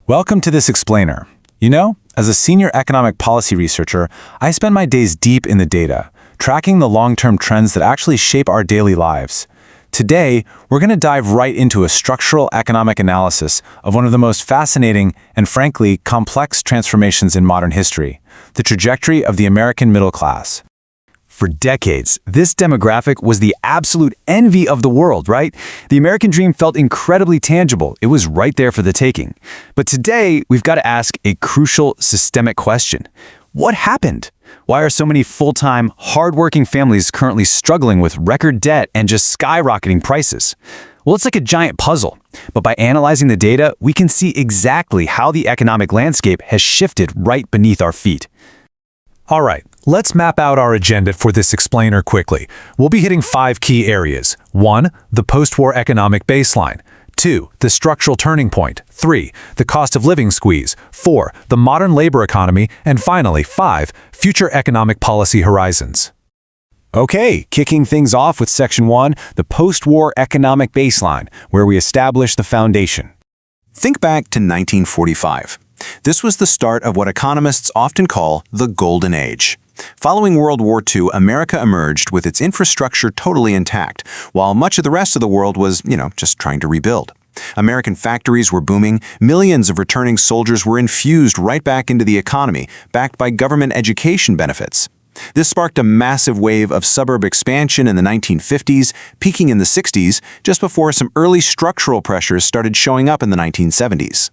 Welcome to this explainer. You know, as a senior economic policy researcher, I spend my days deep in the data, tracking the long-term trends that actually shape our daily lives. Today, we're going to dive right into a structural economic analysis of one of the most fascinating and, frankly, complex transformations in modern history, the trajectory of the American middle class. For decades, this demographic was the absolute envy of the world, right? The American dream felt incredibly tangible. It was right there for the taking. But today, we've got to ask a crucial systemic question. What happened? Why are so many full-time, hard-working families currently struggling with record debt and just skyrocketing prices? Well, it's like a giant puzzle. But by analyzing the data, we can see exactly how the economic landscape has shifted right beneath our feet. All right, let's map out our agenda for this explainer quickly. We'll be hitting 5 key areas. 1. The post-war economic baseline. 2. The structural turning point. 3. The cost of living squeeze. 4. The modern labor economy. And finally, 5. Future economic policy horizons. Okay, kicking things off with Section 1, the post-war economic baseline, where we establish the foundation. Think back to 1945. This was the start of what economists often call the Golden Age. Following World War II, America emerged with its infrastructure totally intact, while much of the rest of the world was, just trying to rebuild. American factories were booming, millions of returning soldiers were infused right back into the economy, backed by government education benefits. This sparked a massive wave of suburb expansion in the 1950s, peaking in the 60s, just before some early structural pressures started showing up in the 1970s.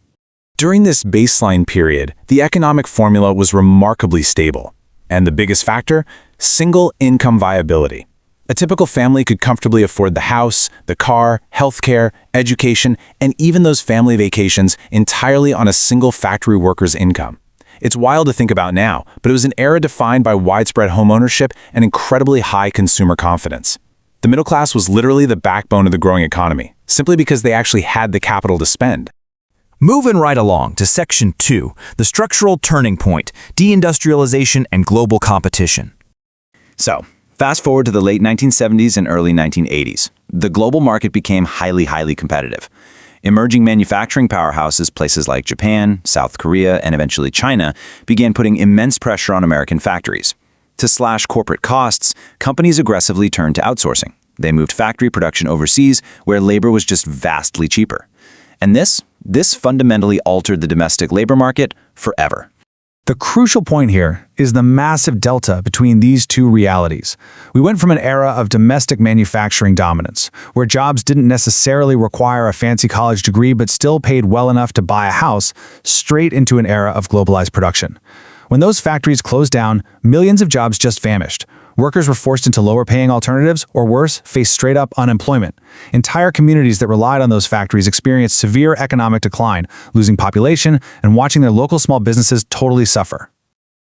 During this baseline period, the economic formula was remarkably stable. And the biggest factor? Single income viability. A typical family could comfortably afford the house, the car, healthcare, education, and even those family vacations entirely on a single factory worker's income. It's wild to think about now, but it was an era defined by widespread homeownership and incredibly high consumer confidence. The middle class was literally the backbone of the growing economy, simply because they actually had the capital to spend. Moving right along to Section 2, the structural turning point, deindustrialization and global competition. So, fast forward to the late 1970s and early 1980s. The global market became highly competitive. Emerging manufacturing powerhouses, places like Japan, South Korea, and eventually China, began putting immense pressure on American factories. To slash corporate costs, companies aggressively turned to outsourcing. They moved factory production overseas, where labor was just vastly cheaper. And this fundamentally altered the domestic labor market forever. The crucial point here is the massive delta between these two realities. We went from an era of domestic manufacturing dominance, where jobs didn't necessarily require a fancy college degree but still paid well enough to buy a house, straight into an era of globalized production. When those factories closed down, millions of jobs just vanished. Workers were forced into lower-paying alternatives, or worse, faced straight-up unemployment. Entire communities that relied on those factories experienced severe economic decline, losing population and watching their local small businesses totally suffer.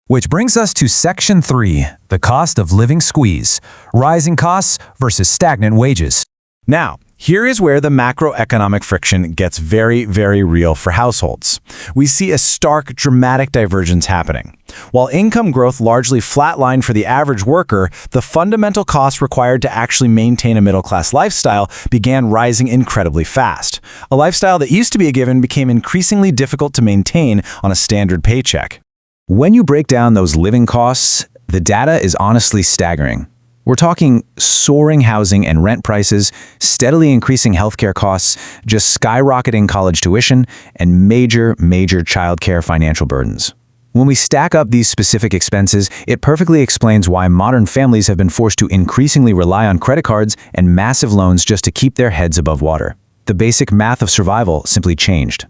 Which brings us to Section 3, the cost of living squeeze, rising costs versus stagnant wages. Now, here is where the macroeconomic friction gets very real for households. We see a stark, dramatic divergence happening. While income growth largely flatlined for the average worker, the fundamental costs required to actually maintain a middle-class lifestyle began rising incredibly fast. A lifestyle that used to be a given became increasingly difficult to maintain on a standard paycheck. When you break down those living costs, the data is honestly staggering. We're talking soaring housing and rent prices, steadily increasing healthcare costs, just skyrocketing college tuition, and major childcare financial burdens. When we stack up these specific expenses, it perfectly explains why modern families have been forced to increasingly rely on credit cards and massive loans just to keep their heads above water. The basic math of survival simply changed.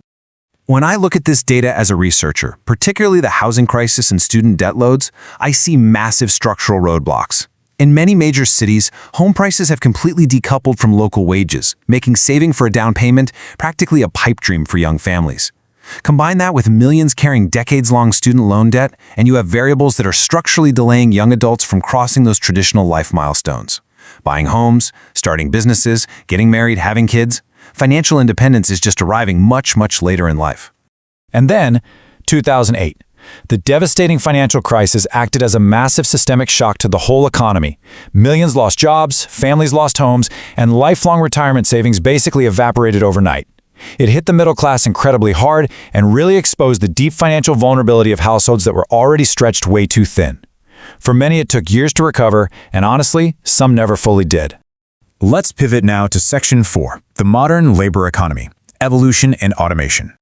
When I look at this data as a researcher, particularly the housing crisis and student debt loads, I see massive structural roadblocks. In many major cities, home prices have completely decoupled from local wages, making saving for a down payment practically a pipe dream for young families. Combine that with millions carrying decades-long student loan debt, and you have variables that are structurally delaying young adults from crossing those traditional life milestones. Buying homes, starting businesses, getting married, having kids. Financial independence is just arriving much later in life. And then, 2008. The devastating financial crisis acted as a massive systemic shock to the whole economy. Millions lost jobs, families lost homes, and lifelong retirement savings basically evaporated overnight. It hit the middle class incredibly hard and really exposed the deep financial vulnerability of households that were already stretched way too thin. For many, it took years to recover, and honestly, some never fully did. Let's pivot now to Section 4, the modern labor economy, evolution and automation.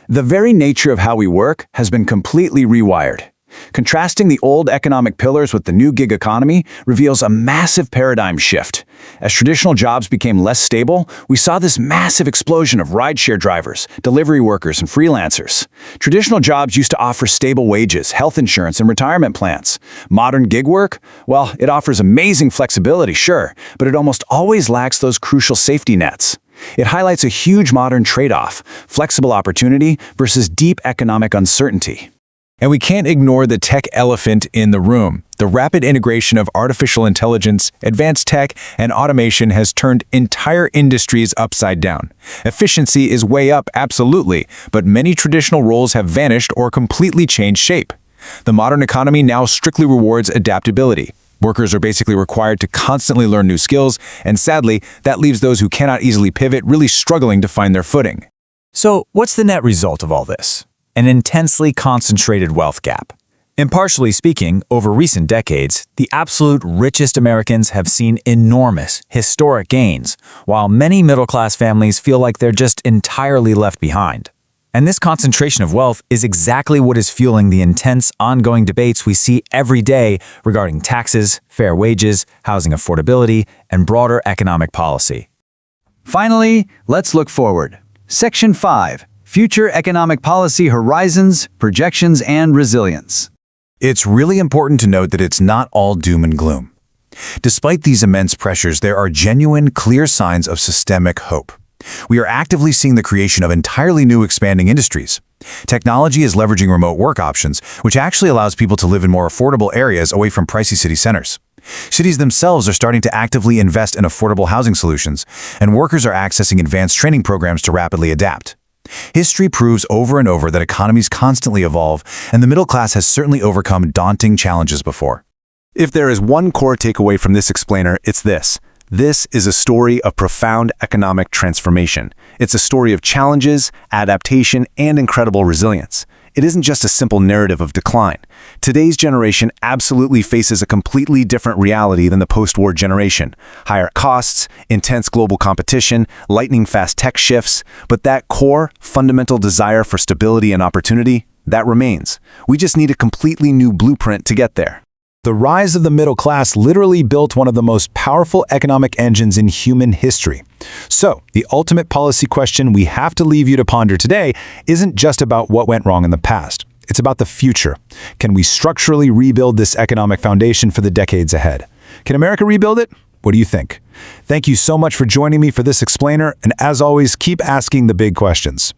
The very nature of how we work has been completely rewired. Contrasting the old economic pillars with the new gig economy reveals a massive paradigm shift. As traditional jobs became less stable, we saw this massive explosion of rideshare drivers, delivery workers, and freelancers. Traditional jobs used to offer stable wages, health insurance, and retirement plans. Modern gig work? Well, it offers amazing flexibility, sure, but it almost always lacks those crucial safety nets. It highlights a huge modern trade-off: flexible opportunity versus deep economic uncertainty. And we can't ignore the tech elephant in the room. The rapid integration of artificial intelligence, advanced tech, and automation has turned entire industries upside down. Efficiency is way up, absolutely, but many traditional roles have vanished or completely changed shape. The modern economy now strictly rewards adaptability. Workers are basically required to constantly learn new skills, and sadly, that leaves those who cannot easily pivot really struggling to find their footing. So, what's the net result of all this? An intensely concentrated wealth gap. Impartially speaking, over recent decades, the absolute richest Americans have seen enormous, historic gains, while many middle-class families feel like they're just entirely left behind. And this concentration of wealth is exactly what is fueling the intense, ongoing debates we see every day regarding taxes, fair wages, housing affordability, and broader economic policy. Finally, let's look forward. Section 5. Future Economic Policy Horizons, Projections, and Resilience. It's really important to note that it's not all doom and gloom. Despite these immense pressures, there are genuine, clear signs of systemic hope. We are actively seeing the creation of entirely new expanding industries. Technology is leveraging remote work options, which actually allows people to live in more affordable areas away from pricey city centers. Cities themselves are starting to actively invest in affordable housing solutions, and workers are accessing advanced training programs to rapidly adapt. History proves over and over that economies constantly evolve, and the middle class has certainly overcome daunting challenges before. If there is one core takeaway from this explainer, it's this. This is a story of profound economic transformation. It's a story of challenges, adaptation, and incredible resilience. It isn't just a simple narrative of decline. Today's generation absolutely faces a completely different reality than the post-war generation. Higher costs, intense global competition, lightning-fast tech shifts, but that core, fundamental desire for stability and opportunity, that remains. We just need a completely new blueprint to get there. The rise of the middle class literally built one of the most powerful economic engines in human history. So, the ultimate policy question we have to leave you to ponder today isn't just about what went wrong in the past. It's about the future. Can we structurally rebuild this economic foundation for the decades ahead? Can America rebuild it? What do you think? Thank you so much for joining me for this explainer, and as always, keep asking the big questions.